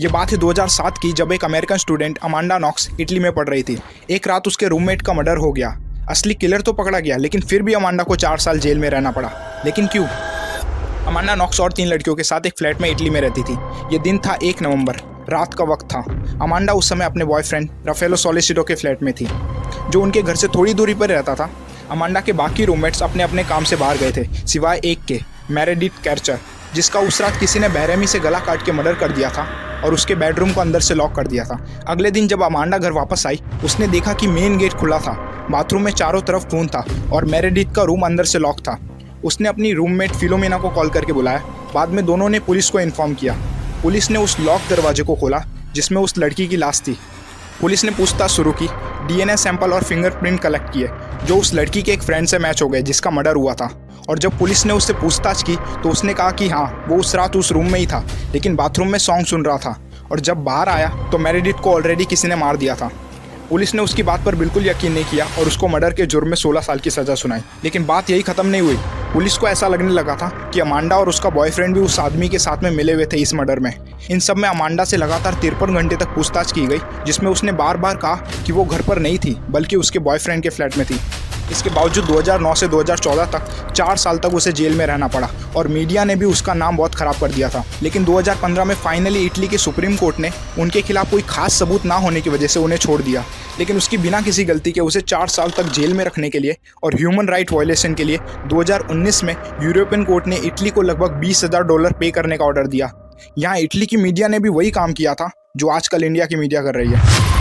ये बात है 2007 की, जब एक American student Amanda Knox Italy में पढ़ रही थी। एक रात उसके रूममेट का मर्डर हो गया। असली किलर तो पकड़ा गया, लेकिन फिर भी अमांडा को 4 साल जेल में रहना पड़ा। लेकिन क्यों? अमांडा नॉक्स और 3 लड़कियों के साथ एक फ्लैट में इटली में रहती थी। ये दिन था 1 नवंबर, रात का वक्त था। अमांडा उस समय अपने बॉयफ्रेंड राफेलो सोलिसिटो के फ्लैट में थी, जो उनके घर से थोड़ी दूरी पर रहता था। अमांडा के बाकी रूममेट्स अपने अपने काम से बाहर गए थे, सिवाय एक के, मेरेडिथ कैर्चर, जिसका उस रात किसी ने बेरहमी से गला काट के मर्डर कर दिया था और उसके बेडरूम को अंदर से लॉक कर दिया था। अगले दिन जब अमांडा घर वापस आई, उसने देखा कि मेन गेट खुला था, बाथरूम में चारों तरफ खून था और मेरेडिथ का रूम अंदर से लॉक था। उसने अपनी रूममेट फिलोमेना को कॉल करके बुलाया। बाद में दोनों ने पुलिस को इन्फॉर्म किया। पुलिस ने उस लॉक दरवाजे को खोला जिसमें उस लड़की की लाश थी। पुलिस ने पूछताछ शुरू की, डीएनए सैंपल और फिंगरप्रिंट कलेक्ट किए, जो उस लड़की के एक फ्रेंड से मैच हो गए जिसका मर्डर हुआ था। और जब पुलिस ने उससे पूछताछ की तो उसने कहा कि हाँ, वो उस रात उस रूम में ही था, लेकिन बाथरूम में सॉन्ग सुन रहा था। और जब बाहर आया तो मेरेडिथ को ऑलरेडी किसी ने मार दिया था। पुलिस ने उसकी बात पर बिल्कुल यकीन नहीं किया और उसको मर्डर के जुर्म में 16 साल की सज़ा सुनाई। लेकिन बात यही ख़त्म नहीं हुई। पुलिस को ऐसा लगने लगा था कि अमांडा और उसका बॉयफ्रेंड भी उस आदमी के साथ में मिले हुए थे इस मर्डर में। इन सब में अमांडा से लगातार 53 घंटे तक पूछताछ की गई, जिसमें उसने बार बार कहा कि वो घर पर नहीं थी, बल्कि उसके बॉयफ्रेंड के फ्लैट में थी। इसके बावजूद 2009 से 2014 तक 4 साल तक उसे जेल में रहना पड़ा और मीडिया ने भी उसका नाम बहुत ख़राब कर दिया था। लेकिन 2015 में फाइनली इटली के सुप्रीम कोर्ट ने उनके खिलाफ कोई खास सबूत ना होने की वजह से उन्हें छोड़ दिया। लेकिन उसकी बिना किसी गलती के उसे 4 साल तक जेल में रखने के लिए और ह्यूमन राइट वायलेशन के लिए 2019 में यूरोपियन कोर्ट ने इटली को लगभग $20,000 पे करने का ऑर्डर दिया। यहाँ इटली की मीडिया ने भी वही काम किया था जो आजकल इंडिया की मीडिया कर रही है।